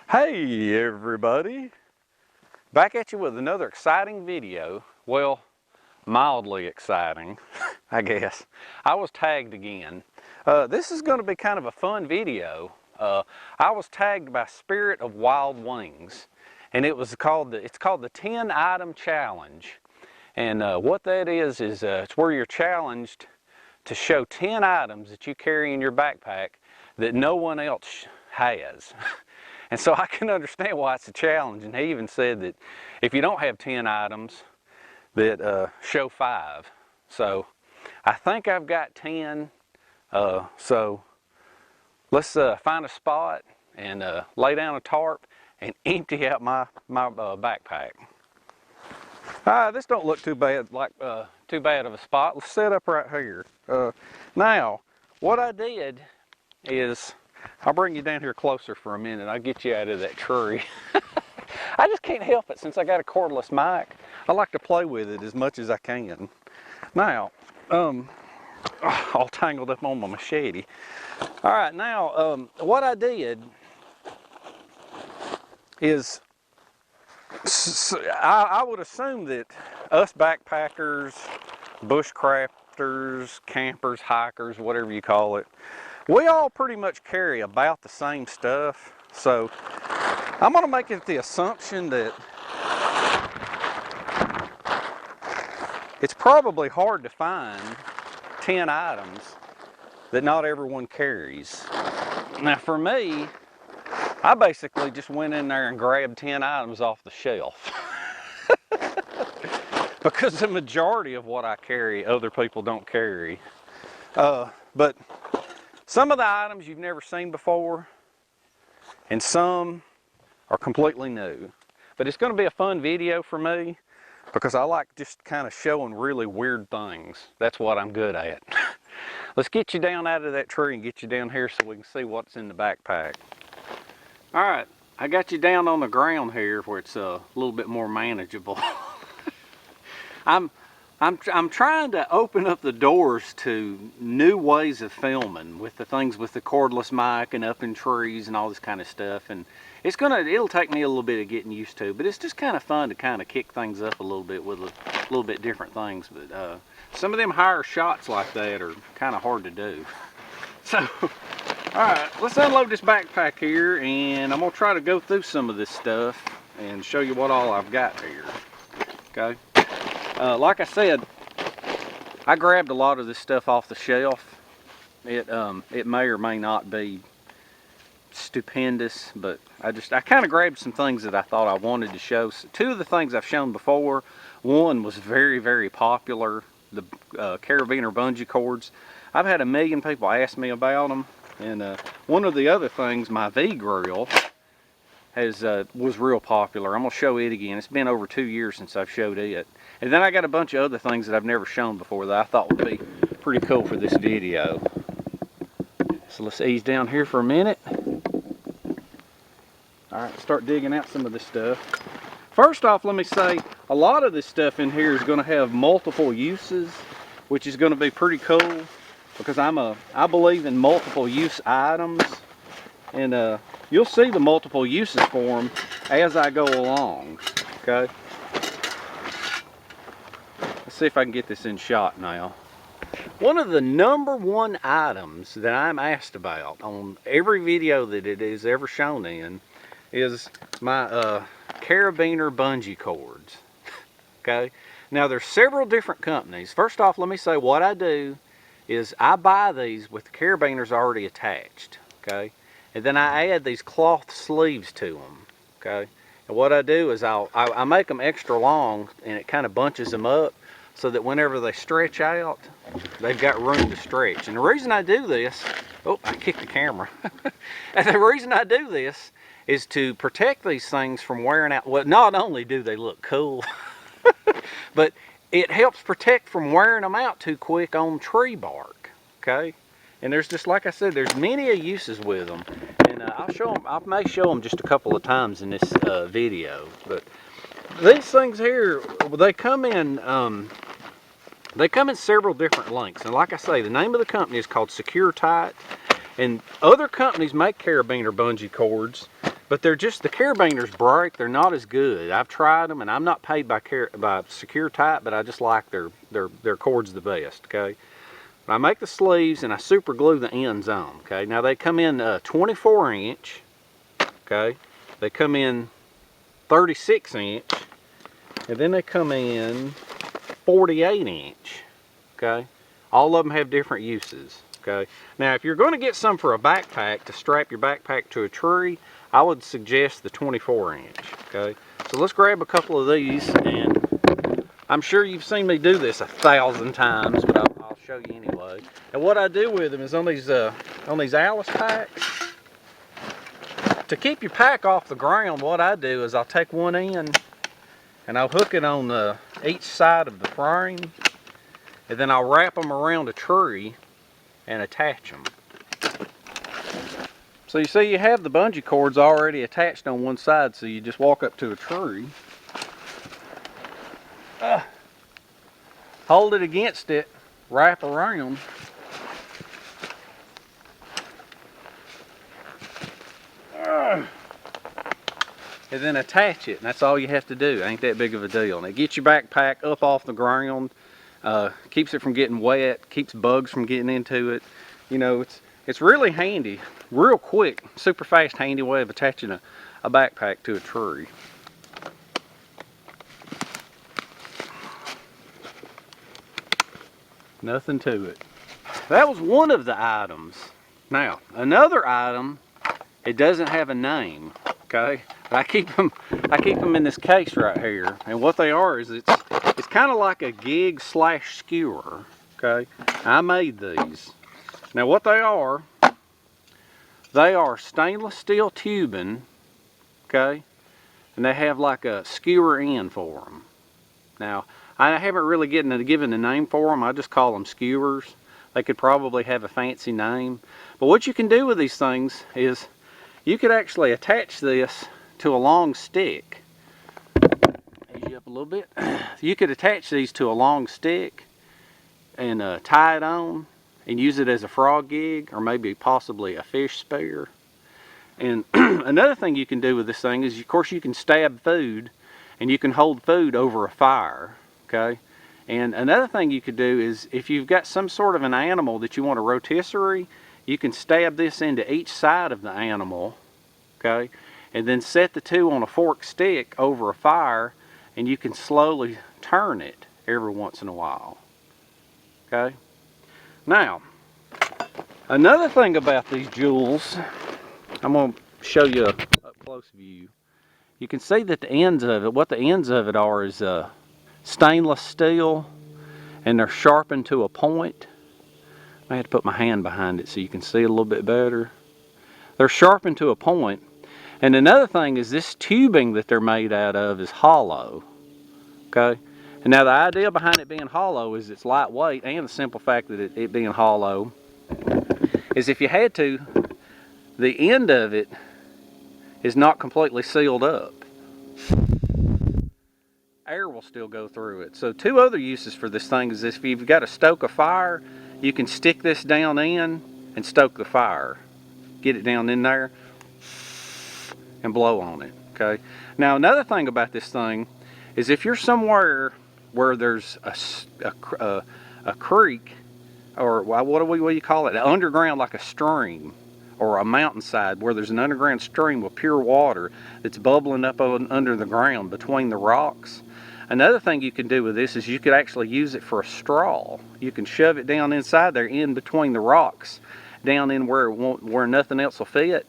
Hey everybody, back at you with another exciting video. Well, mildly exciting, I guess. I was tagged again. This is going to be kind of a fun video. I was tagged by Spirit of Wild Wings, and it's called the 10 item challenge. And what that is it's where you're challenged to show 10 items that you carry in your backpack that no one else has. And so I can understand why it's a challenge. And he even said that if you don't have 10 items, that show 5. So I think I've got 10. So let's find a spot and lay down a tarp and empty out my backpack. This don't look too bad, too bad of a spot. Let's set up right here. Now, what I did is, I'll bring you down here closer for a minute. I'll get you out of that tree. I just can't help it since I got a cordless mic. I like to play with it as much as I can. Now, all tangled up on my machete. All right, now what I did is, I would assume that us backpackers, bushcrafters, campers, hikers, whatever you call it, we all pretty much carry about the same stuff. So I'm going to make it the assumption that it's probably hard to find 10 items that not everyone carries. Now for me, I basically just went in there and grabbed 10 items off the shelf. Because the majority of what I carry, other people don't carry. But some of the items you've never seen before, and some are completely new. But it's going to be a fun video for me, because I like just kind of showing really weird things. That's what I'm good at. Let's get you down out of that tree and get you down here so we can see what's in the backpack. All right, I got you down on the ground here where it's a little bit more manageable. I'm trying to open up the doors to new ways of filming with the things with the cordless mic and up in trees and all this kind of stuff. And it'll take me a little bit of getting used to, but it's just kind of fun to kind of kick things up a little bit with a little bit different things. But some of them higher shots like that are kind of hard to do. So, all right, let's unload this backpack here, and I'm gonna try to go through some of this stuff and show you what all I've got here. Okay. Like I said, I grabbed a lot of this stuff off the shelf. It may or may not be stupendous, but I kind of grabbed some things that I thought I wanted to show. So two of the things I've shown before. One was very, very popular, the Carabiner bungee cords. I've had 1 million people ask me about them, and one of the other things, my V-grill, was real popular. I'm gonna show it again. It's been over 2 years since I've showed it. And then I got a bunch of other things that I've never shown before that I thought would be pretty cool for this video. So let's ease down here for a minute. All right, start digging out some of this stuff. First off, let me say, a lot of this stuff in here is gonna have multiple uses, which is gonna be pretty cool, because I believe in multiple use items. And you'll see the multiple uses for them as I go along, okay? Let's see if I can get this in shot now. One of the #1 items that I'm asked about on every video that it is ever shown in is my Carabiner bungee cords, okay? Now there's several different companies. First off, let me say what I do is I buy these with the carabiners already attached, okay? And then I add these cloth sleeves to them, okay? And what I do is I make them extra long, and it kind of bunches them up so that whenever they stretch out, they've got room to stretch. And the reason I do this, oh, I kicked the camera. And the reason I do this is to protect these things from wearing out. Well, not only do they look cool, but it helps protect from wearing them out too quick on tree bark, okay? And there's just, like I said, there's many uses with them. And I'll show them, I may show them just a couple of times in this video. But these things here, they come in several different lengths. And like I say, the name of the company is called Secure Tight. And other companies make carabiner bungee cords but they're just, the carabiners break. They're not as good. I've tried them, and I'm not paid by Secure Type, but I just like their cords the best, okay? I make the sleeves and I super glue the ends on, okay? Now they come in 24 inch, okay? They come in 36 inch, and then they come in 48 inch, okay? All of them have different uses, okay? Now if you're gonna get some for a backpack to strap your backpack to a tree, I would suggest the 24 inch, okay? So let's grab a couple of these, and I'm sure you've seen me do this 1,000 times, but I'll show you anyway. And what I do with them is on these Alice packs, to keep your pack off the ground, what I do is I'll take one end and I'll hook it on each side of the frame, and then I'll wrap them around a tree and attach them. So you see, you have the bungee cords already attached on one side, so you just walk up to a tree, hold it against it, wrap around, and then attach it, and that's all you have to do. Ain't that big of a deal. And it gets your backpack up off the ground, keeps it from getting wet, keeps bugs from getting into it. You know, it's really handy, real quick, super fast, handy way of attaching a backpack to a tree. Nothing to it. That was one of the items. Now, another item, it doesn't have a name, okay? I keep them in this case right here, and what they are is it's kind of like a gig slash skewer, okay? I made these. Now what they are stainless steel tubing, okay? And they have like a skewer end for them. Now, I haven't really given a name for them. I just call them skewers. They could probably have a fancy name. But what you can do with these things is you could actually attach this to a long stick. Ease you up a little bit. You could attach these to a long stick and tie it on and use it as a frog gig, or maybe possibly a fish spear. And another thing you can do with this thing is, of course, you can stab food, and you can hold food over a fire, okay? And another thing you could do is, if you've got some sort of an animal that you want a rotisserie, you can stab this into each side of the animal, okay? And then set the two on a forked stick over a fire, and you can slowly turn it every once in a while, okay? Now, another thing about these jewels, I'm going to show you a up-close view. You can see that the ends of it, what the ends of it are is stainless steel, and they're sharpened to a point. I had to put my hand behind it so you can see it a little bit better. They're sharpened to a point. And another thing is this tubing that they're made out of is hollow, okay? And now the idea behind it being hollow is it's lightweight, and the simple fact that it being hollow is if you had to, the end of it is not completely sealed up. Air will still go through it. So two other uses for this thing is if you've got to stoke a fire, you can stick this down in and stoke the fire. Get it down in there and blow on it, okay? Now another thing about this thing is if you're somewhere where there's a creek, or what do you call it? Underground, like a stream or a mountainside where there's an underground stream with pure water that's bubbling up under the ground between the rocks. Another thing you can do with this is you could actually use it for a straw. You can shove it down inside there in between the rocks, down in where nothing else will fit,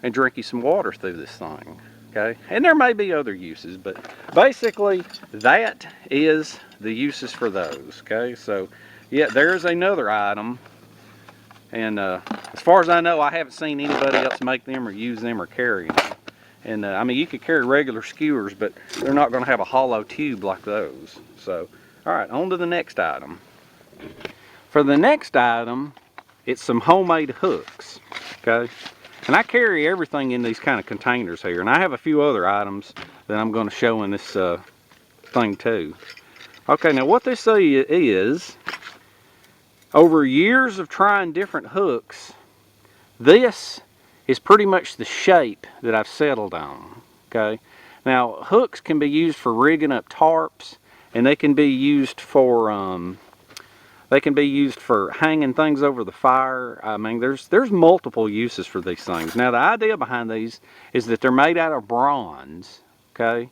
and drink you some water through this thing, okay? And there may be other uses, but basically that is the uses for those, okay? So yeah, there's another item, and as far as I know, I haven't seen anybody else make them or use them or carry them. And I mean, you could carry regular skewers, but they're not going to have a hollow tube like those. So, all right, on to the next item. For the next item, it's some homemade hooks, okay? And I carry everything in these kind of containers here, and I have a few other items that I'm going to show in this thing too. Okay, now what this is, over years of trying different hooks, this is pretty much the shape that I've settled on. Okay. Now hooks can be used for rigging up tarps, and they can be used for hanging things over the fire. I mean, there's multiple uses for these things. Now the idea behind these is that they're made out of bronze. Okay.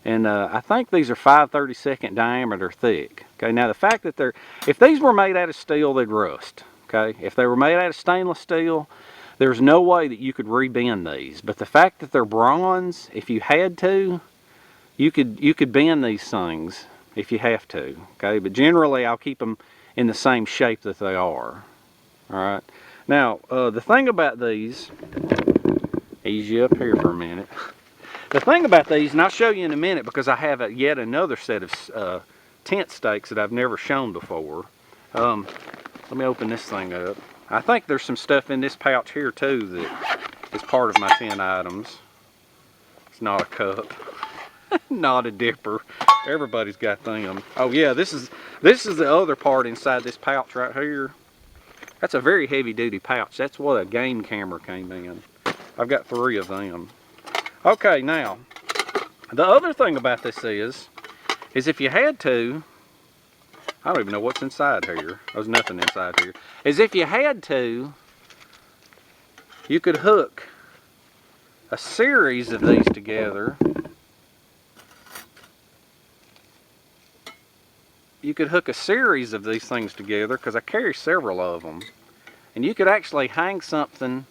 And I think these are 5/32 diameter thick. Okay, now the fact that if these were made out of steel, they'd rust. Okay, if they were made out of stainless steel, there's no way that you could rebend these. But the fact that they're bronze, if you had to, you could bend these things if you have to. Okay, but generally I'll keep them in the same shape that they are. All right. Now the thing about these, ease you up here for a minute. The thing about these, and I'll show you in a minute because I have yet another set of tent stakes that I've never shown before. Let me open this thing up. I think there's some stuff in this pouch here too that is part of my tent items. It's not a cup, not a dipper. Everybody's got them. Oh yeah, this is the other part inside this pouch right here. That's a very heavy duty pouch. That's what a game camera came in. I've got 3 of them. Okay, now, the other thing about this is if you had to, I don't even know what's inside here. There's nothing inside here. Is if you had to, you could hook a series of these together. You could hook a series of these things together because I carry several of them. And you could actually hang something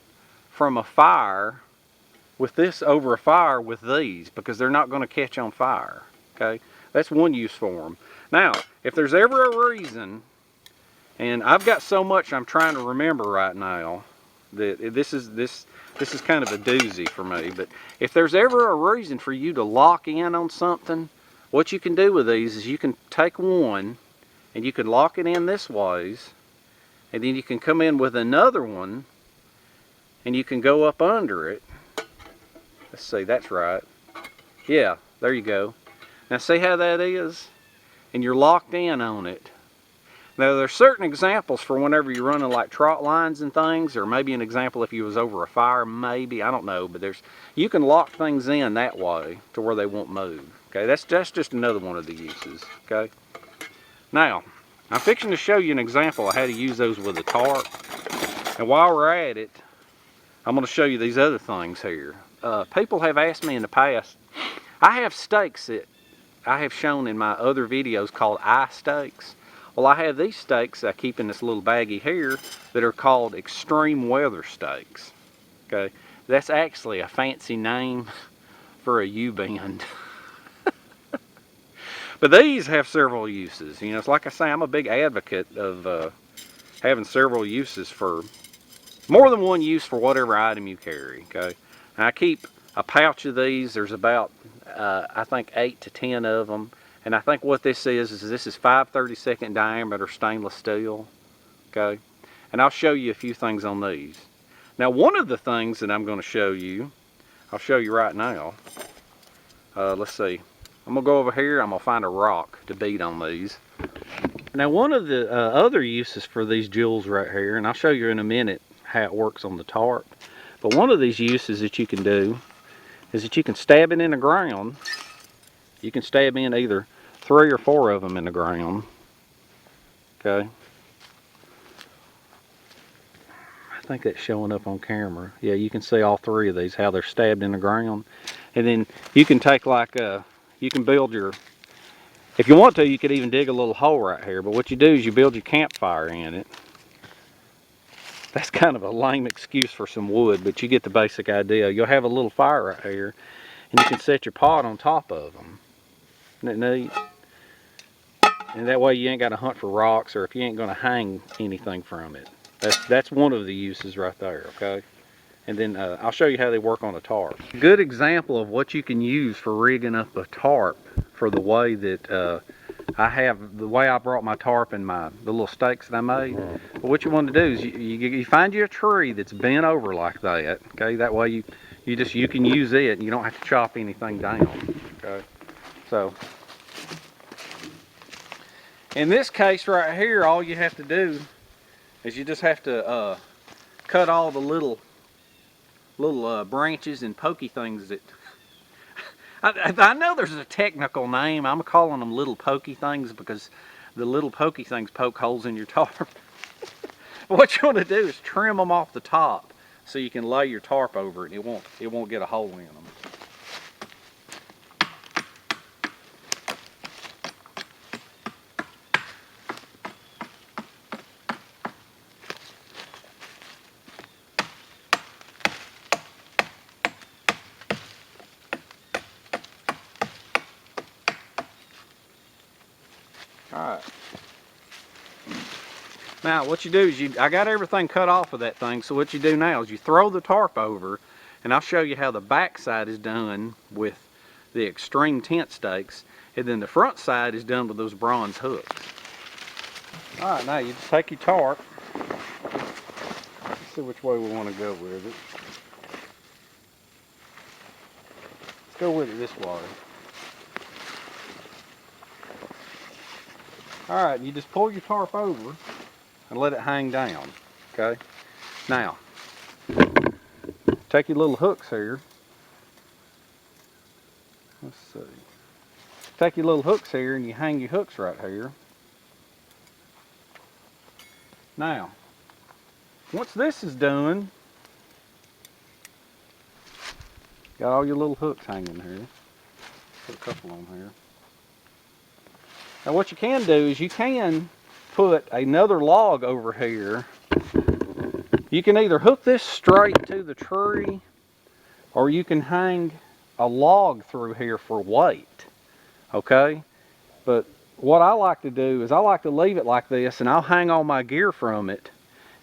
from a fire with this over a fire with these because they're not going to catch on fire. Okay, that's one use for them. Now, if there's ever a reason, and I've got so much I'm trying to remember right now that this is kind of a doozy for me, but if there's ever a reason for you to lock in on something, what you can do with these is you can take one and you can lock it in this ways, and then you can come in with another one and you can go up under it. Let's see, that's right. Yeah, there you go. Now see how that is? And you're locked in on it. Now there's certain examples for whenever you're running like trot lines and things, or maybe an example if you was over a fire, maybe, I don't know, but you can lock things in that way to where they won't move. Okay, that's just another one of the uses. Okay. Now, I'm fixing to show you an example of how to use those with a tarp. And while we're at it, I'm going to show you these other things here. People have asked me in the past, I have stakes that I have shown in my other videos called eye stakes. Well, I have these stakes I keep in this little baggie here that are called extreme weather stakes. Okay, that's actually a fancy name for a U-bend. But these have several uses. You know, it's like I say, I'm a big advocate of having several uses for more than one use for whatever item you carry. Okay. I keep a pouch of these. There's about, I think, 8 to 10 of them. And I think what this is this is 5/32 diameter stainless steel. Okay. And I'll show you a few things on these. Now, one of the things that I'm going to show you, I'll show you right now. Let's see. I'm going to go over here. I'm going to find a rock to beat on these. Now, one of the other uses for these jewels right here, and I'll show you in a minute how it works on the tarp. But one of these uses that you can do is that you can stab it in the ground. You can stab in either 3 or 4 of them in the ground. Okay. I think that's showing up on camera. Yeah, you can see all 3 of these, how they're stabbed in the ground. And then you can take like you can build your, if you want to, you could even dig a little hole right here. But what you do is you build your campfire in it. That's kind of a lame excuse for some wood, but you get the basic idea. You'll have a little fire right here, and you can set your pot on top of them. Isn't that neat? And that way you ain't got to hunt for rocks, or if you ain't going to hang anything from it. That's one of the uses right there, okay? And then I'll show you how they work on a tarp. Good example of what you can use for rigging up a tarp for the way that the way I brought my tarp and the little stakes that I made. But what you want to do is you find you a tree that's bent over like that, okay? That way you can use it and you don't have to chop anything down, okay? So, in this case right here, all you have to do is you just have to cut all the little branches and pokey things that I know there's a technical name. I'm calling them little pokey things because the little pokey things poke holes in your tarp. What you want to do is trim them off the top so you can lay your tarp over it. It won't get a hole in them. Alright. Now what you do is I got everything cut off of that thing, so what you do now is you throw the tarp over, and I'll show you how the back side is done with the extreme tent stakes, and then the front side is done with those bronze hooks. Alright, now you just take your tarp. Let's see which way we want to go with it. Let's go with it this way. Alright, you just pull your tarp over and let it hang down, okay? Now, take your little hooks here. Let's see. Take your little hooks here and you hang your hooks right here. Now, once this is done, got all your little hooks hanging here. Put a couple on here. Now what you can do is you can put another log over here. You can either hook this straight to the tree, or you can hang a log through here for weight, okay? But what I like to do is I like to leave it like this, and I'll hang all my gear from it,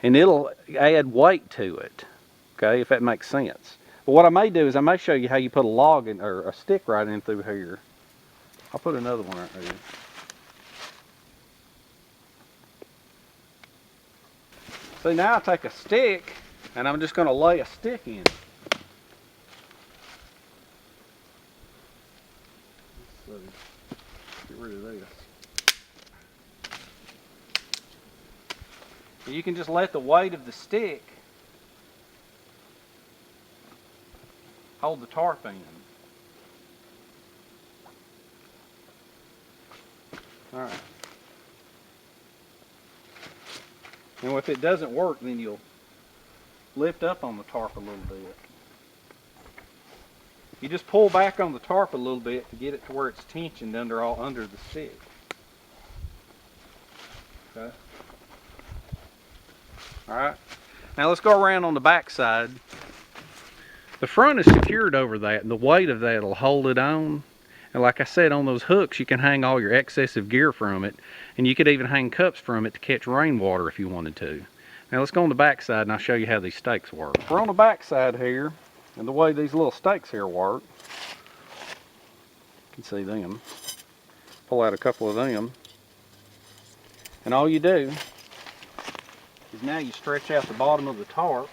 and it'll add weight to it, okay, if that makes sense. But what I may do is I may show you how you put a log in, or a stick right in through here. I'll put another one right here. See, now I take a stick, and I'm just going to lay a stick in it. So, get rid of this. You can just let the weight of the stick hold the tarp in. Alright. And if it doesn't work, then you'll lift up on the tarp a little bit. You just pull back on the tarp a little bit to get it to where it's tensioned under the stick. Okay. Alright. Now let's go around on the back side. The front is secured over that, and the weight of that will hold it on. And like I said, on those hooks you can hang all your excessive gear from it, and you could even hang cups from it to catch rainwater if you wanted to. Now let's go on the back side and I'll show you how these stakes work. We're on the back side here, and the way these little stakes here work, you can see them. Pull out a couple of them, and all you do is now you stretch out the bottom of the tarp.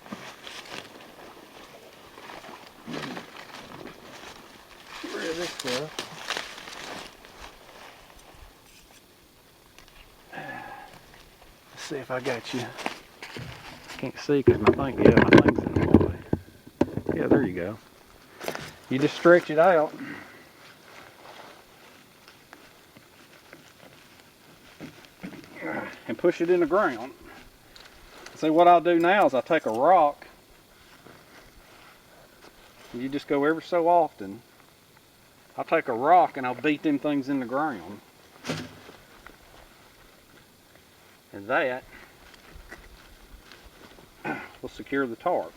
Get rid of this stuff. Let's see if I got you. Can't see because my thing's in the way. Yeah, there you go. You just stretch it out. And push it in the ground. See, what I'll do now is I'll take a rock. And you just go every so often. I'll take a rock and I'll beat them things in the ground. And that will secure the tarp.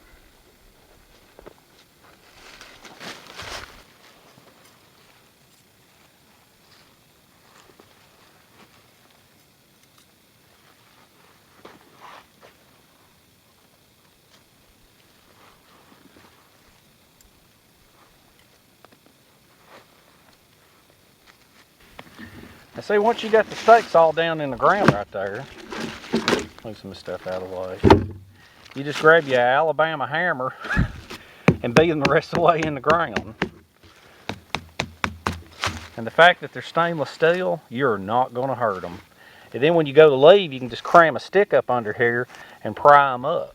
And see, once you got the stakes all down in the ground right there, move some of this stuff out of the way. You just grab your Alabama hammer and beat them the rest of the way in the ground. And the fact that they're stainless steel, you're not going to hurt them. And then when you go to leave, you can just cram a stick up under here and pry them up.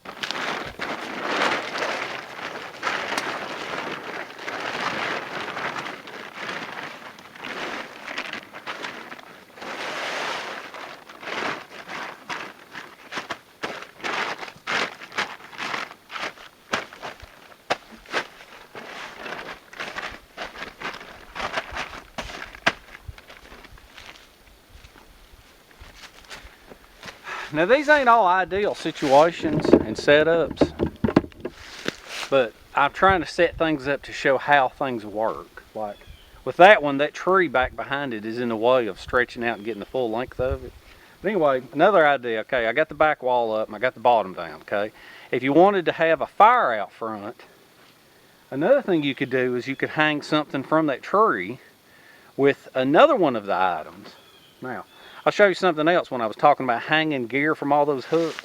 Now these ain't all ideal situations and setups, but I'm trying to set things up to show how things work. Like with that one, that tree back behind it is in the way of stretching out and getting the full length of it. But anyway, another idea, okay, I got the back wall up and I got the bottom down, okay? If you wanted to have a fire out front, another thing you could do is you could hang something from that tree with another one of the items. Now, I'll show you something else when I was talking about hanging gear from all those hooks.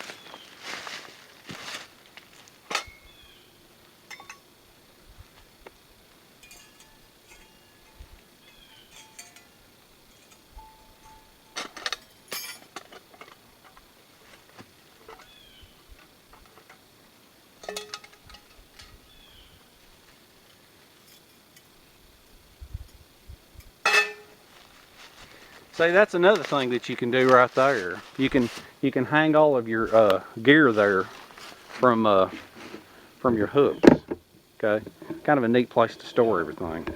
See, that's another thing that you can do right there. You can hang all of your gear there from your hooks. Okay, kind of a neat place to store everything.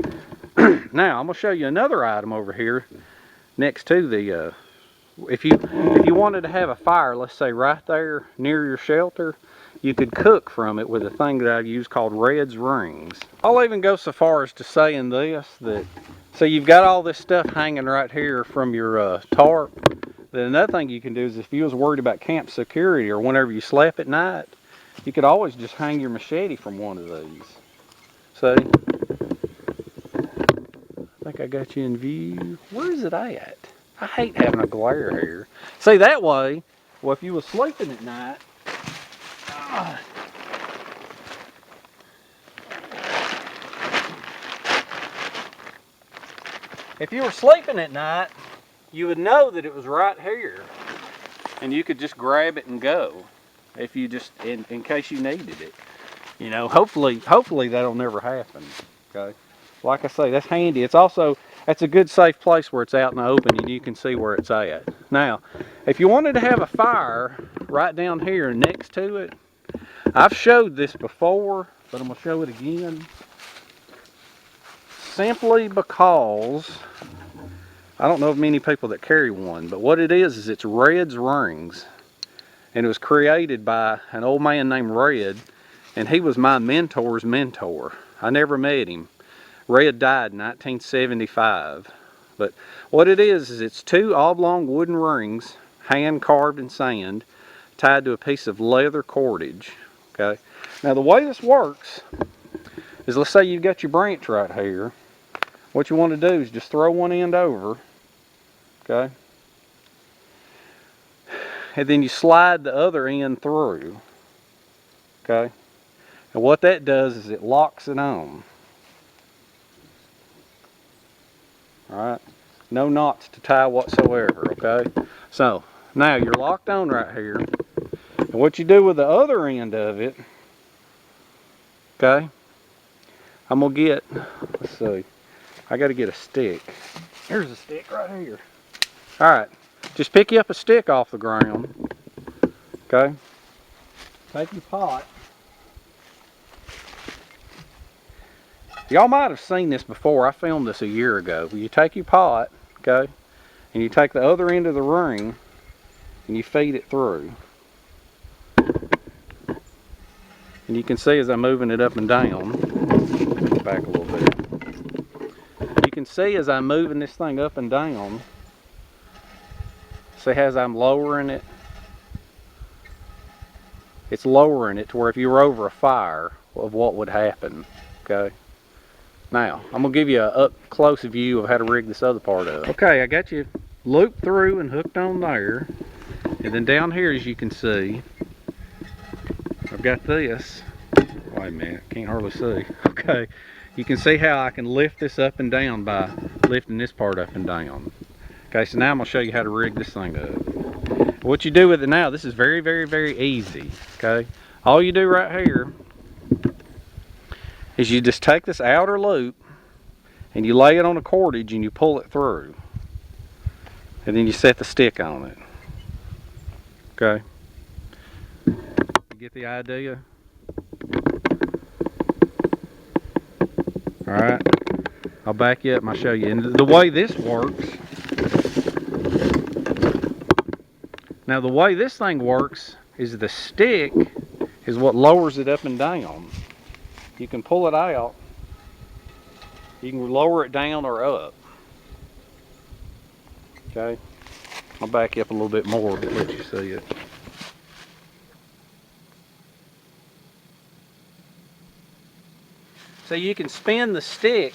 Now I'm gonna show you another item over here next to the. If you wanted to have a fire, let's say right there near your shelter, you could cook from it with a thing that I use called Red's rings. I'll even go so far as to saying this, that so you've got all this stuff hanging right here from your tarp. Then another thing you can do is if you was worried about camp security or whenever you slept at night, you could always just hang your machete from one of these. See? I think I got you in view. Where is it at? I hate having a glare here. See, that way, well, if you was sleeping at night, if you were sleeping at night, you would know that it was right here. And you could just grab it and go. If you just, in case you needed it. You know, hopefully that'll never happen. Okay. Like I say, that's handy. It's also, that's a good safe place where it's out in the open and you can see where it's at. Now, if you wanted to have a fire right down here next to it, I've showed this before, but I'm going to show it again. Simply because I don't know of many people that carry one, but what it is it's Red's rings. And it was created by an old man named Red, and he was my mentor's mentor. I never met him. Red died in 1975. But what it is it's two oblong wooden rings, hand carved in sand, tied to a piece of leather cordage. Okay. Now the way this works is, let's say you've got your branch right here. What you want to do is just throw one end over. Okay. And then you slide the other end through. Okay. And what that does is it locks it on. Alright, no knots to tie whatsoever, okay? So, now you're locked on right here. And what you do with the other end of it, okay, I'm going to get, let's see, I got to get a stick. Here's a stick right here. Alright, just pick you up a stick off the ground, okay? Take your pot. Y'all might have seen this before. I filmed this a year ago. You take your pot, okay, and you take the other end of the ring and you feed it through. And you can see as I'm moving it up and down, back a little bit. You can see as I'm moving this thing up and down, see as I'm lowering it, it's lowering it to where if you were over a fire of what would happen, okay? Now, I'm going to give you a up-close view of how to rig this other part up. Okay, I got you looped through and hooked on there. And then down here, as you can see, I've got this. Wait a minute, can't hardly see. Okay, you can see how I can lift this up and down by lifting this part up and down. Okay, so now I'm going to show you how to rig this thing up. What you do with it now, this is very, very, very easy. Okay, all you do right here is you just take this outer loop and you lay it on a cordage and you pull it through. And then you set the stick on it. Okay? You get the idea? Alright. I'll back you up and I'll show you. And the way this works, Now the way this thing works is the stick is what lowers it up and down. You can pull it out. You can lower it down or up. Okay. I'll back you up a little bit more to let you see it. So you can spin the stick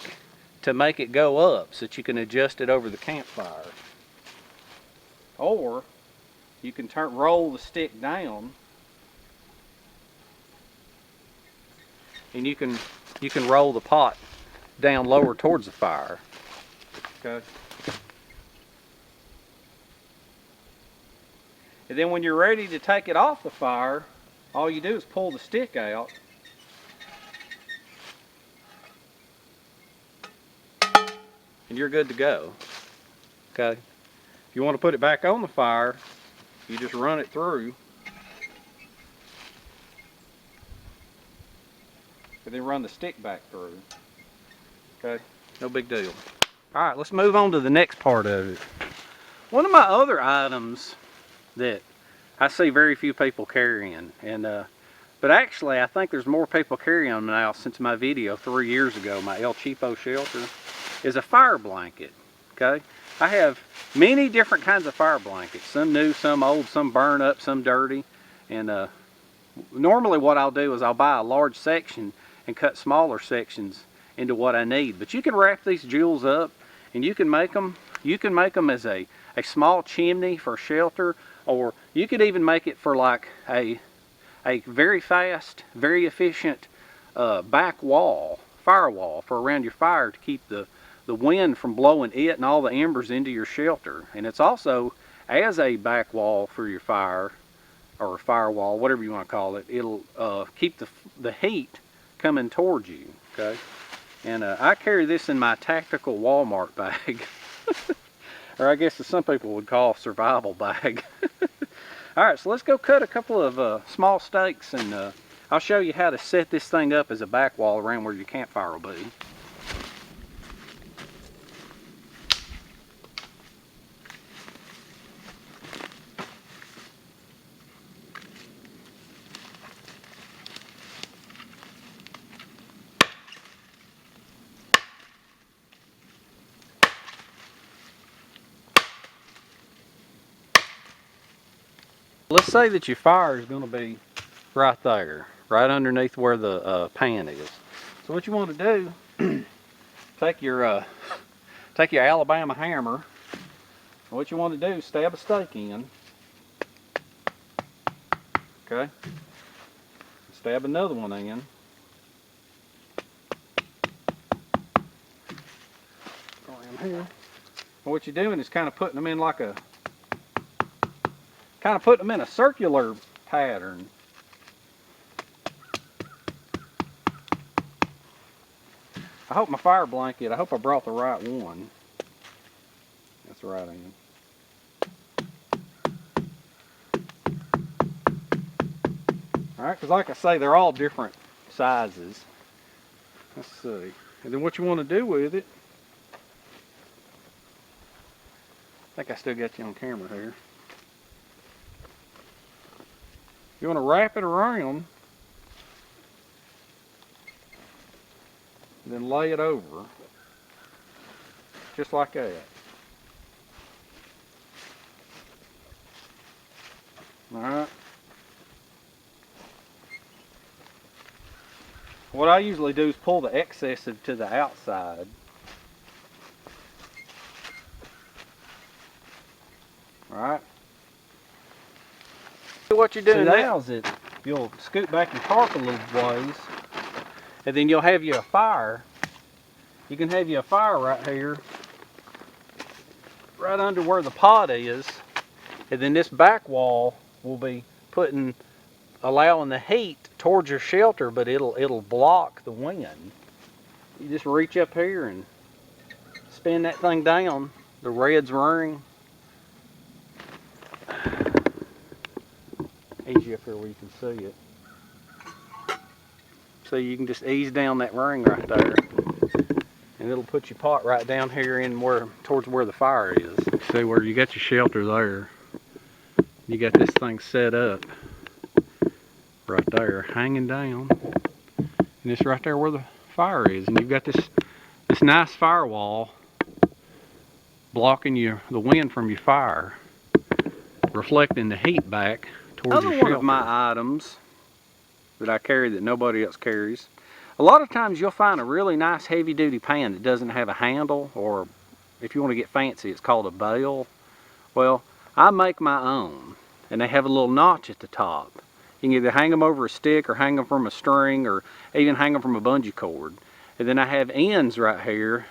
to make it go up so that you can adjust it over the campfire. Or you can roll the stick down and you can roll the pot down lower towards the fire. Okay. And then when you're ready to take it off the fire, all you do is pull the stick out. And you're good to go. Okay. If you want to put it back on the fire, you just run it through. And then run the stick back through. Okay. No big deal. All right, let's move on to the next part of it. One of my other items that I see very few people carrying, but actually I think there's more people carrying them now since my video 3 years ago, my El Cheapo shelter, is a fire blanket. Okay, I have many different kinds of fire blankets, some new, some old, some burned up, some dirty, and normally what I'll do is I'll buy a large section and cut smaller sections into what I need. But you can wrap these jewels up and you can make them as a small chimney for shelter, or you could even make it for like a very fast, very efficient back wall, firewall for around your fire to keep the wind from blowing it and all the embers into your shelter. And it's also as a back wall for your fire, or firewall, whatever you want to call it. It'll keep the heat coming towards you. Okay. And I carry this in my tactical Walmart bag. Or I guess as some people would call survival bag. Alright, so let's go cut a couple of small stakes, and I'll show you how to set this thing up as a back wall around where your campfire will be. Let's say that your fire is going to be right there, right underneath where the pan is. So what you want to do, take your Alabama hammer. And what you want to do is stab a stake in. Okay. Stab another one in. Around here. And what you're doing is kind of putting them in like a circular pattern. I hope my fire blanket, I hope I brought the right one. That's the right end. Alright, because like I say, they're all different sizes. Let's see. And then what you want to do with it, I think I still got you on camera here. You want to wrap it around, then lay it over, just like that. Alright. What I usually do is pull the excess to the outside. Alright. What you're doing now is that you'll scoot back your tarp a little ways, and then you'll have you a fire. You can have you a fire right here, right under where the pot is, and then this back wall will be allowing the heat towards your shelter, but it'll block the wind. You just reach up here and spin that thing down. The red's ring. Easy up here where you can see it. So you can just ease down that ring right there, and it'll put your pot right down here in towards where the fire is. See where you got your shelter there. You got this thing set up right there, hanging down, and it's right there where the fire is. And you've got this nice firewall blocking the wind from your fire, reflecting the heat back towards your shelter. Another one of my items that I carry that nobody else carries. A lot of times you'll find a really nice heavy-duty pan that doesn't have a handle, or if you want to get fancy, it's called a bail. Well, I make my own, and they have a little notch at the top. You can either hang them over a stick, or hang them from a string, or even hang them from a bungee cord. And then I have ends right here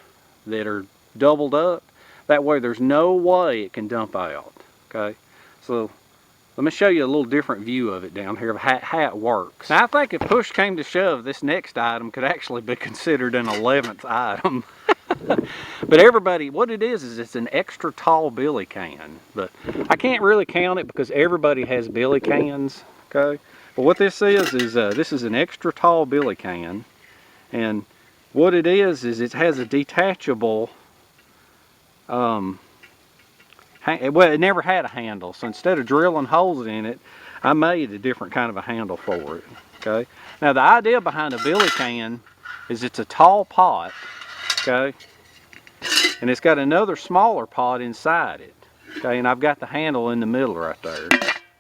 that are doubled up. That way there's no way it can dump out. Okay, so let me show you a little different view of it down here of how it works. Now, I think if push came to shove, this next item could actually be considered an 11th item. But everybody, what it is it's an extra tall billy can. But I can't really count it because everybody has billy cans. Okay, but what this is this is an extra tall billy can, and what it is it has a detachable. Well, it never had a handle, so instead of drilling holes in it, I made a different kind of a handle for it. Okay. Now the idea behind a billy can is it's a tall pot. Okay. And it's got another smaller pot inside it. Okay. And I've got the handle in the middle right there.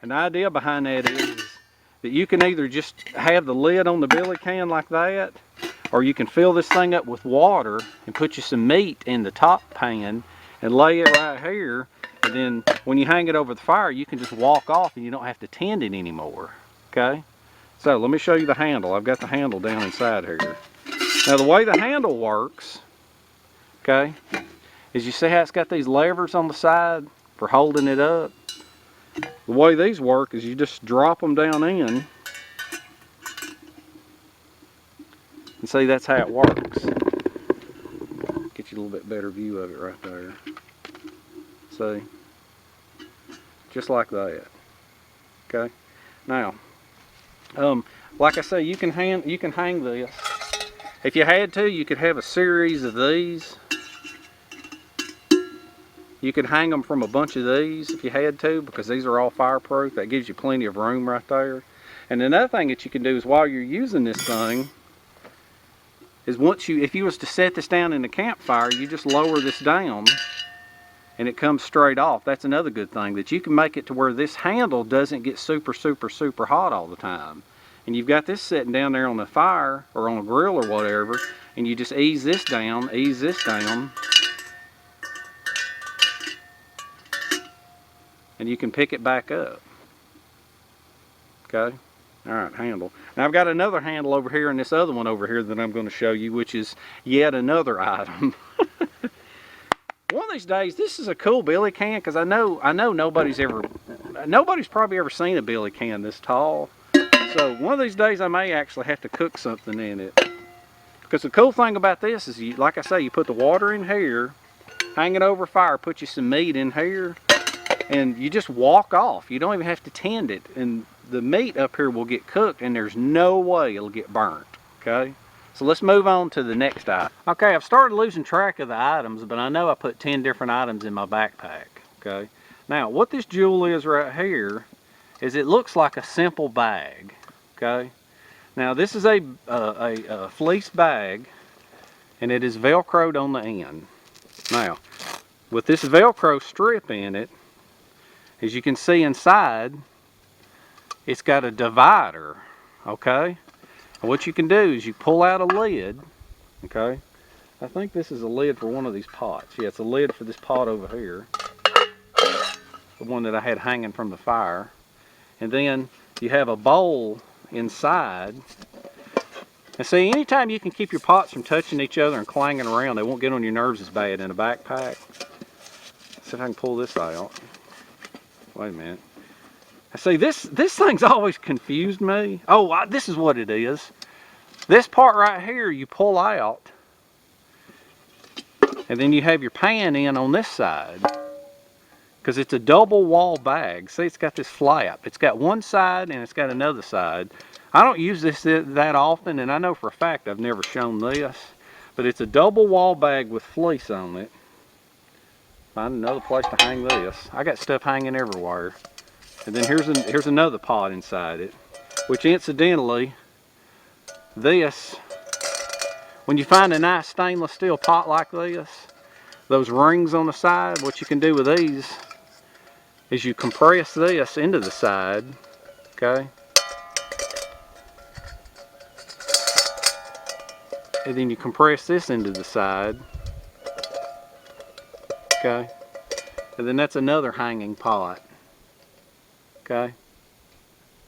And the idea behind that is that you can either just have the lid on the billy can like that, or you can fill this thing up with water and put you some meat in the top pan and lay it right here. And then when you hang it over the fire, you can just walk off and you don't have to tend it anymore. Okay? So let me show you the handle. I've got the handle down inside here. Now the way the handle works, okay, is you see how it's got these levers on the side for holding it up? The way these work is you just drop them down in. And see, that's how it works. Get you a little bit better view of it right there. See? Just like that. Okay? Now, like I say, you can hang this. If you had to, you could have a series of these. You could hang them from a bunch of these if you had to, because these are all fireproof. That gives you plenty of room right there. And another thing that you can do is while you're using this thing, is if you was to set this down in the campfire, you just lower this down and it comes straight off. That's another good thing, that you can make it to where this handle doesn't get super hot all the time. And you've got this sitting down there on the fire or on a grill or whatever, and you just ease this down, and you can pick it back up. Okay? Alright, handle. Now I've got another handle over here and this other one over here that I'm going to show you, which is yet another item. One of these days, this is a cool billy can, because I know nobody's probably ever seen a billy can this tall. So one of these days I may actually have to cook something in it. Because the cool thing about this is, like I say, you put the water in here, hang it over fire, put you some meat in here, and you just walk off. You don't even have to tend it. And the meat up here will get cooked, and there's no way it'll get burnt. Okay? So let's move on to the next item. Okay, I've started losing track of the items, but I know I put 10 different items in my backpack. Okay? Now, what this jewel is right here is it looks like a simple bag. Okay? Now, this is a fleece bag, and it is Velcroed on the end. Now, with this Velcro strip in it, as you can see inside, it's got a divider. Okay? And what you can do is you pull out a lid. Okay? I think this is a lid for one of these pots. Yeah, it's a lid for this pot over here. The one that I had hanging from the fire. And then you have a bowl inside. And see, anytime you can keep your pots from touching each other and clanging around, they won't get on your nerves as bad in a backpack. See if I can pull this out. Wait a minute. See, this thing's always confused me. Oh, this is what it is. This part right here you pull out, and then you have your pan in on this side, because it's a double wall bag. See, it's got this flap. It's got one side and it's got another side. I don't use this that often, and I know for a fact I've never shown this, but it's a double wall bag with fleece on it. Find another place to hang this. I got stuff hanging everywhere. And then here's another pot inside it, which incidentally, this, when you find a nice stainless steel pot like this, those rings on the side, what you can do with these is you compress this into the side, okay? And then you compress this into the side, okay? And then that's another hanging pot, okay?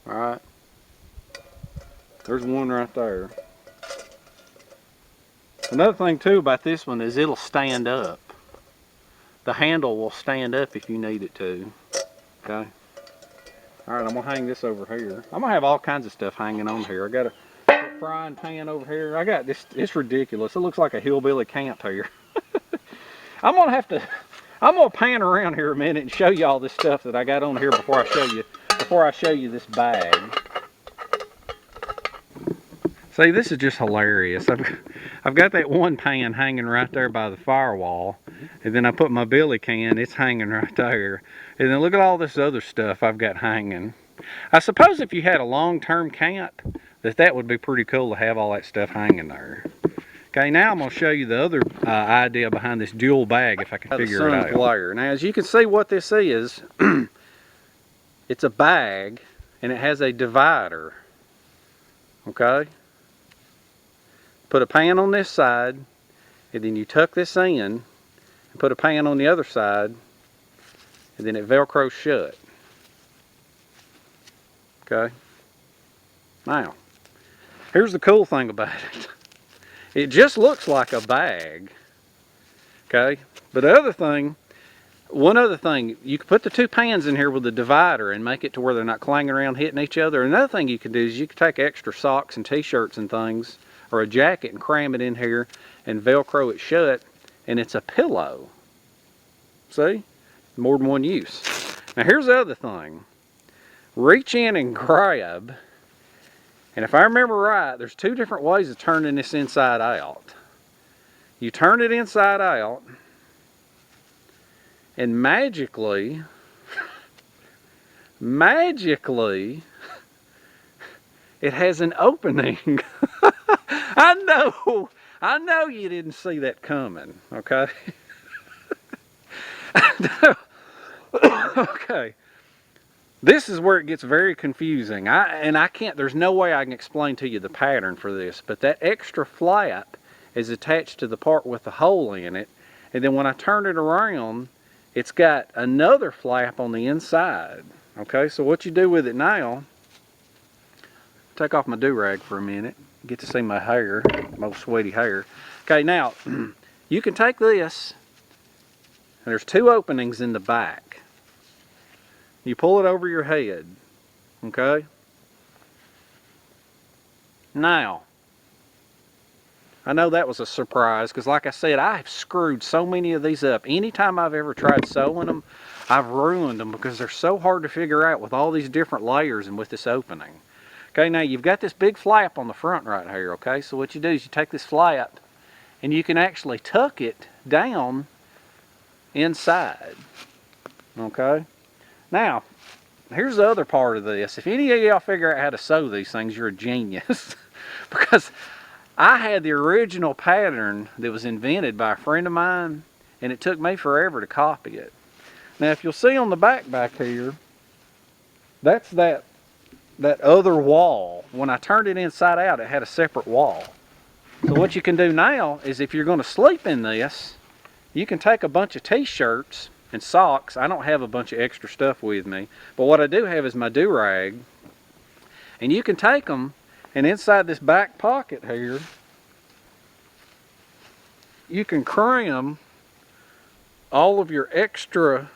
All right. There's one right there. Another thing too about this one is it'll stand up. The handle will stand up if you need it to, okay? All right, I'm gonna hang this over here. I'm gonna have all kinds of stuff hanging on here. I got a frying pan over here. I got this, it's ridiculous. It looks like a hillbilly camp here. I'm gonna pan around here a minute and show you all this stuff that I got on here before I show you this bag. See, this is just hilarious. I've got that one pan hanging right there by the firewall, and then I put my billy can, it's hanging right there. And then look at all this other stuff I've got hanging. I suppose if you had a long-term camp, that would be pretty cool to have all that stuff hanging there. Okay, now I'm going to show you the other idea behind this dual bag, if I can figure it out. Glare. Now, as you can see what this is, it's a bag, and it has a divider. Okay? Put a pan on this side, and then you tuck this in, and put a pan on the other side, and then it velcros shut. Okay? Now, here's the cool thing about it. It just looks like a bag. Okay? But one other thing, you can put the two pans in here with the divider and make it to where they're not clanging around hitting each other. Another thing you can do is you can take extra socks and t-shirts and things, or a jacket, and cram it in here and velcro it shut, and it's a pillow. See? More than one use. Now here's the other thing. Reach in and grab, and if I remember right, there's two different ways of turning this inside out. You turn it inside out, and magically, it has an opening. I know you didn't see that coming, okay? Okay. This is where it gets very confusing. There's no way I can explain to you the pattern for this, but that extra flap is attached to the part with the hole in it, and then when I turn it around, it's got another flap on the inside. Okay, so what you do with it now, take off my do-rag for a minute, get to see my hair, my old sweaty hair. Okay, now, you can take this, and there's two openings in the back. You pull it over your head, okay? Now, I know that was a surprise, because like I said, I've screwed so many of these up. Anytime I've ever tried sewing them, I've ruined them because they're so hard to figure out with all these different layers and with this opening. Okay, now you've got this big flap on the front right here, okay? So what you do is you take this flap and you can actually tuck it down inside, okay? Now, here's the other part of this. If any of y'all figure out how to sew these things, you're a genius. Because I had the original pattern that was invented by a friend of mine, and it took me forever to copy it. Now, if you'll see on the back here, that's that other wall. When I turned it inside out, it had a separate wall. So what you can do now is if you're going to sleep in this, you can take a bunch of t-shirts and socks. I don't have a bunch of extra stuff with me, but what I do have is my do-rag, and you can take them, and inside this back pocket here, you can cram all of your extra.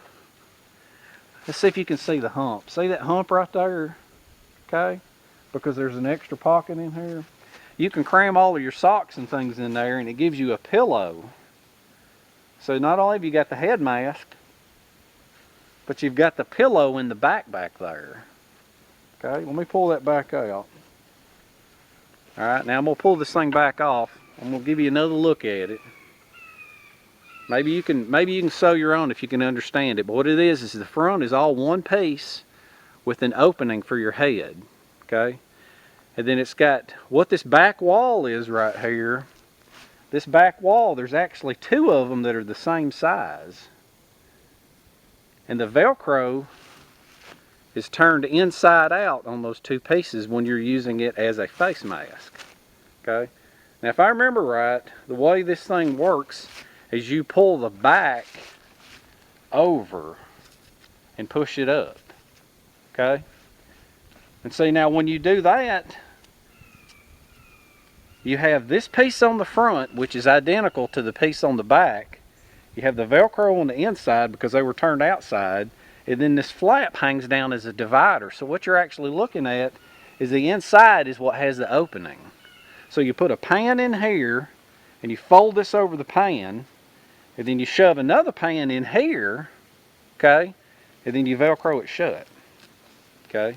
Let's see if you can see the hump. See that hump right there? Okay? Because there's an extra pocket in here. You can cram all of your socks and things in there, and it gives you a pillow. So not only have you got the head mask, but you've got the pillow in the back there. Okay, let me pull that back out. Alright, now I'm going to pull this thing back off. I'm going to give you another look at it. Maybe you can sew your own if you can understand it. But what it is the front is all one piece with an opening for your head, okay? And then it's got, what this back wall is right here, this back wall, there's actually two of them that are the same size. And the Velcro is turned inside out on those two pieces when you're using it as a face mask, okay? Now if I remember right, the way this thing works is you pull the back over and push it up, okay? And see, now when you do that, you have this piece on the front, which is identical to the piece on the back. You have the Velcro on the inside because they were turned outside, and then this flap hangs down as a divider. So what you're actually looking at is the inside is what has the opening. So you put a pan in here, and you fold this over the pan, and then you shove another pan in here, okay, and then you Velcro it shut, okay.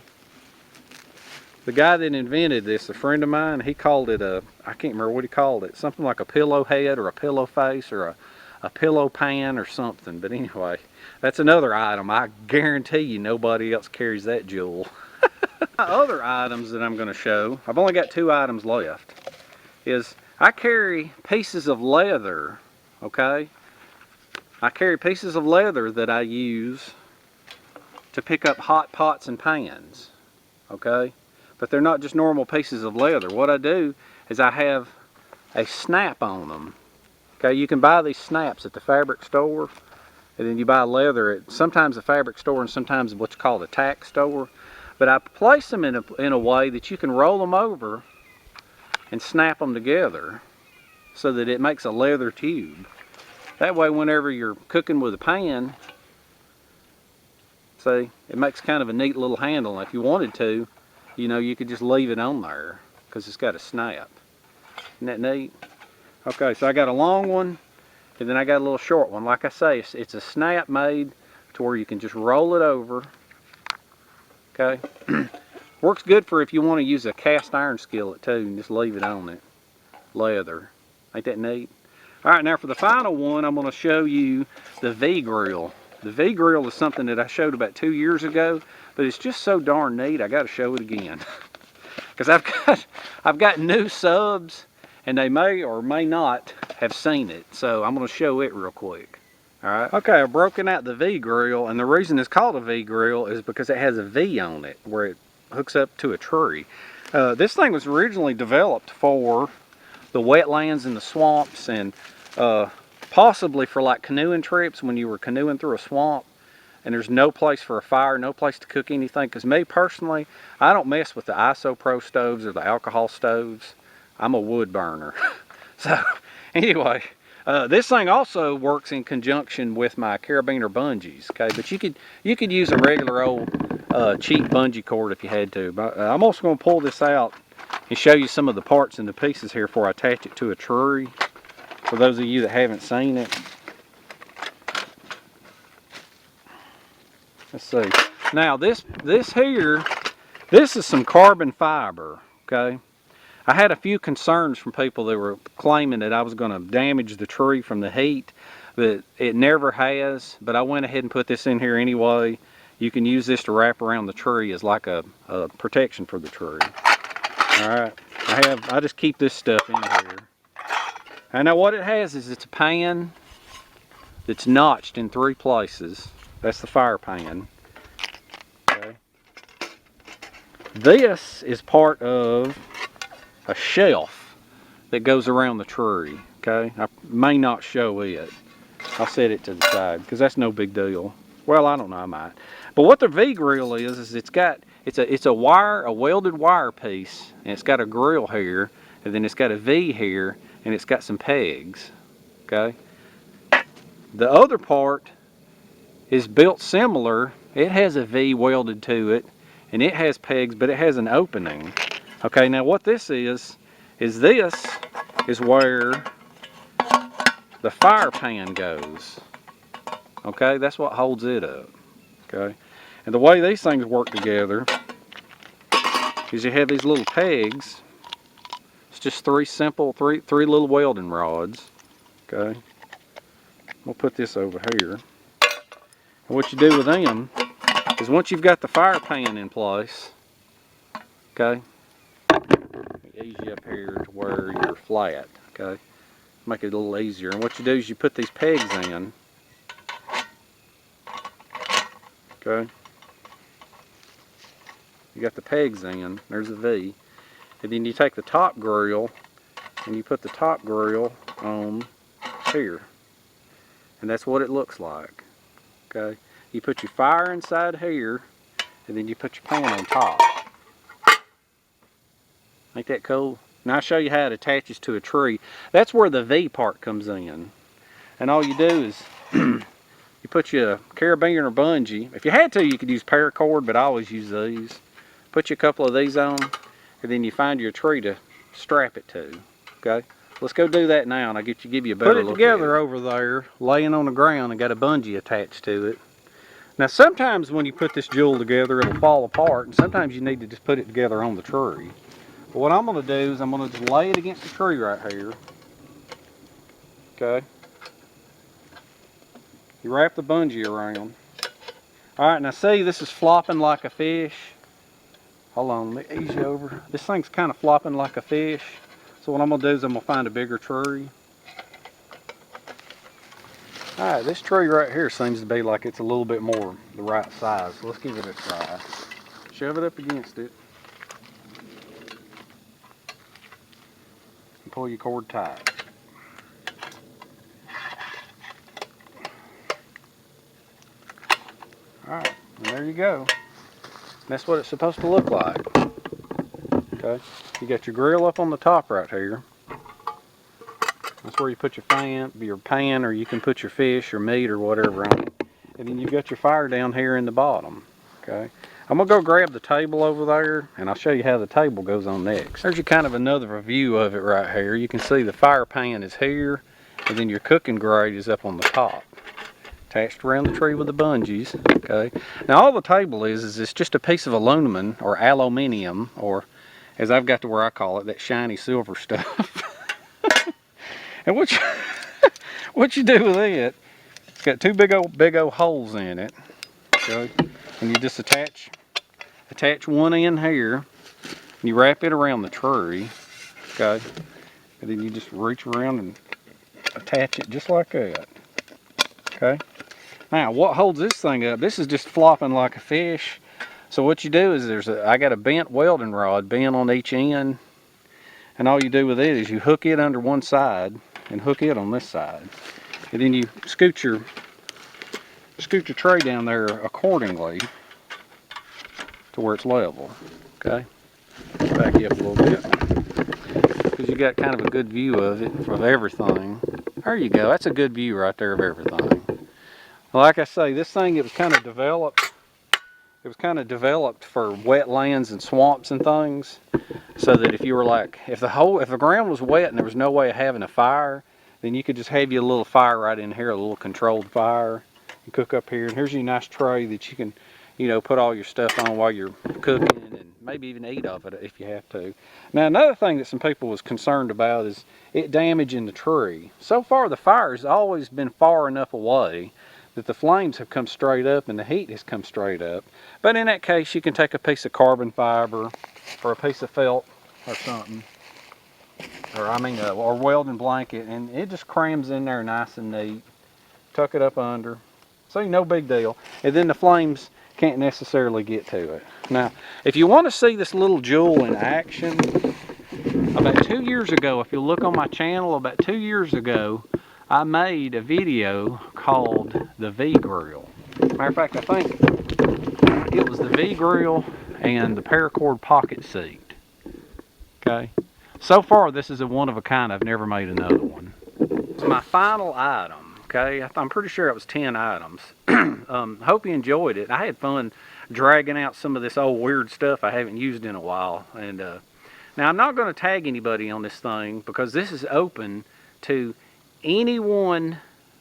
The guy that invented this, a friend of mine, he called it a, I can't remember what he called it, something like a pillow head or a pillow face or a pillow pan or something. But anyway, that's another item. I guarantee you nobody else carries that jewel. Other items that I'm going to show, I've only got 2 items left, is I carry pieces of leather, okay? I carry pieces of leather that I use to pick up hot pots and pans, okay? But they're not just normal pieces of leather. What I do is I have a snap on them. Okay, you can buy these snaps at the fabric store, and then you buy leather at sometimes the fabric store and sometimes what's called a tack store. But I place them in a way that you can roll them over and snap them together so that it makes a leather tube. That way whenever you're cooking with a pan, see, it makes kind of a neat little handle. And if you wanted to, you know, you could just leave it on there because it's got a snap. Isn't that neat? Okay, so I got a long one and then I got a little short one. Like I say, it's a snap made to where you can just roll it over. Okay. Works good for if you want to use a cast iron skillet too and just leave it on it. Leather. Ain't that neat? Alright, now for the final one, I'm going to show you the V-grill. The V-grill is something that I showed about 2 years ago, but it's just so darn neat, I got to show it again. Because I've got new subs, and they may or may not have seen it, so I'm going to show it real quick. Alright, okay, I've broken out the V-grill, and the reason it's called a V-grill is because it has a V on it, where it hooks up to a tree. This thing was originally developed for the wetlands and the swamps, and possibly for like canoeing trips when you were canoeing through a swamp and there's no place for a fire, no place to cook anything. Because me personally, I don't mess with the isopro stoves or the alcohol stoves. I'm a wood burner. So anyway, this thing also works in conjunction with my Carabiner bungees. Okay, but you could use a regular old cheap bungee cord if you had to. But I'm also going to pull this out and show you some of the parts and the pieces here before I attach it to a tree. For those of you that haven't seen it. Let's see. Now this here, this is some carbon fiber, okay? I had a few concerns from people that were claiming that I was going to damage the tree from the heat, but it never has. But I went ahead and put this in here anyway. You can use this to wrap around the tree as like a protection for the tree. Alright, I just keep this stuff in here. And now what it has is it's a pan that's notched in 3 places. That's the fire pan. Okay. This is part of a shelf that goes around the tree. Okay, I may not show it. I'll set it to the side because that's no big deal. Well, I don't know, I might. But what the V-grill is it's a welded wire piece, and it's got a grill here, and then it's got a V here, and it's got some pegs. Okay. The other part is built similar. It has a V welded to it, and it has pegs, but it has an opening. Okay, now what this is where the fire pan goes. Okay, that's what holds it up. Okay, and the way these things work together is you have these little pegs. It's just three little welding rods. Okay, we'll put this over here. And what you do with them is once you've got the fire pan in place, okay, ease you up here to where you're flat, okay, make it a little easier. And what you do is you put these pegs in, okay, you got the pegs in, there's a V, and then you take the top grill and you put the top grill on here, and that's what it looks like, okay. You put your fire inside here, and then you put your pan on top. Ain't that cool? Now I'll show you how it attaches to a tree. That's where the V part comes in. And all you do is you put your carabiner or bungee. If you had to, you could use paracord, but I always use these. Put you a couple of these on, and then you find your tree to strap it to. Okay? Let's go do that now, and I'll give you a better look. Put it together over there, laying on the ground, and got a bungee attached to it. Now sometimes when you put this jewel together, it'll fall apart, and sometimes you need to just put it together on the tree. But what I'm going to do is I'm going to just lay it against the tree right here. Okay. You wrap the bungee around. Alright, now see, this is flopping like a fish. Hold on, let me ease you over. This thing's kind of flopping like a fish. So what I'm going to do is I'm going to find a bigger tree. Alright, this tree right here seems to be like it's a little bit more the right size. So let's give it a try. Shove it up against it. And pull your cord tight. Alright, and there you go. That's what it's supposed to look like. Okay, you got your grill up on the top right here. That's where you put your pan, or you can put your fish or meat or whatever on it. And then you've got your fire down here in the bottom. Okay, I'm gonna go grab the table over there, and I'll show you how the table goes on next. There's your kind of another view of it right here. You can see the fire pan is here, and then your cooking grate is up on the top, attached around the tree with the bungees. Okay, now all the table is it's just a piece of aluminum or aluminium, or as I've got to where I call it, that shiny silver stuff. And what you do with it, it's got two big old holes in it. Okay, and you just attach one end here, and you wrap it around the tree. Okay, and then you just reach around and attach it just like that. Okay. Now, what holds this thing up? This is just flopping like a fish. So what you do is I got a bent welding rod bent on each end, and all you do with it is you hook it under one side and hook it on this side, and then you scoot your tray down there accordingly to where it's level. Okay. Back you up a little bit because you got kind of a good view of it, of everything. There you go. That's a good view right there of everything. Like I say, this thing, it was kind of developed for wetlands and swamps and things, so that if you were like, if the ground was wet and there was no way of having a fire, then you could just have you a little fire right in here, a little controlled fire, and cook up here. And here's your nice tray that you can, put all your stuff on while you're cooking, and maybe even eat off it if you have to. Now, another thing that some people was concerned about is it damaging the tree. So far, the fire has always been far enough away that the flames have come straight up and the heat has come straight up. But in that case, you can take a piece of carbon fiber or a piece of felt or something, or welding blanket, and it just crams in there nice and neat. Tuck it up under, so no big deal. And then the flames can't necessarily get to it. Now, if you want to see this little jewel in action, about 2 years ago, if you look on my channel, about 2 years ago, I made a video called the V Grill. Matter of fact, I think it was the V Grill and the paracord pocket seat. Okay. So far, this is a one of a kind. I've never made another one. It's my final item. Okay, I'm pretty sure it was 10 items. Hope you enjoyed it. I had fun dragging out some of this old weird stuff I haven't used in a while. And now I'm not going to tag anybody on this thing because this is open to anyone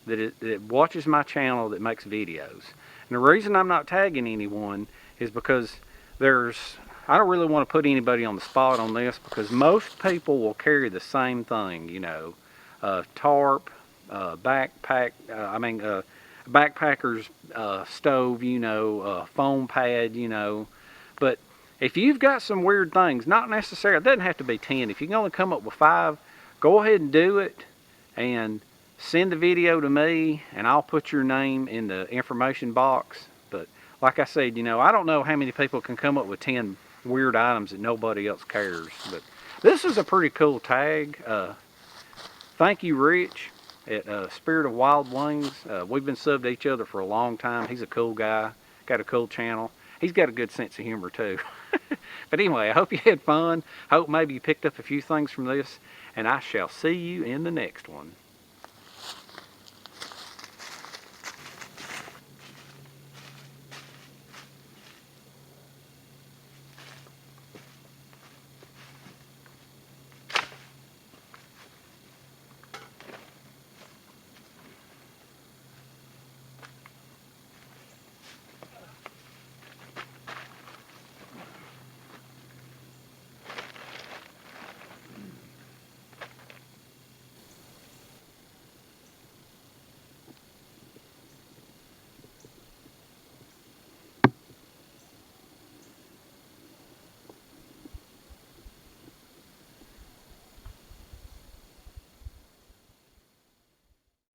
that watches my channel that makes videos. And the reason I'm not tagging anyone is because I don't really want to put anybody on the spot on this, because most people will carry the same thing, tarp, backpack, backpacker's stove, foam pad, But if you've got some weird things, not necessarily, it doesn't have to be 10. If you can only come up with 5, go ahead and do it and send the video to me and I'll put your name in the information box. But like I said, I don't know how many people can come up with 10 weird items that nobody else cares. But this is a pretty cool tag. Thank you, Rich, at Spirit of Wild Wings. We've been subbed to each other for a long time. He's a cool guy, got a cool channel. He's got a good sense of humor too. But anyway, I hope you had fun. I hope maybe you picked up a few things from this, and I shall see you in the next one.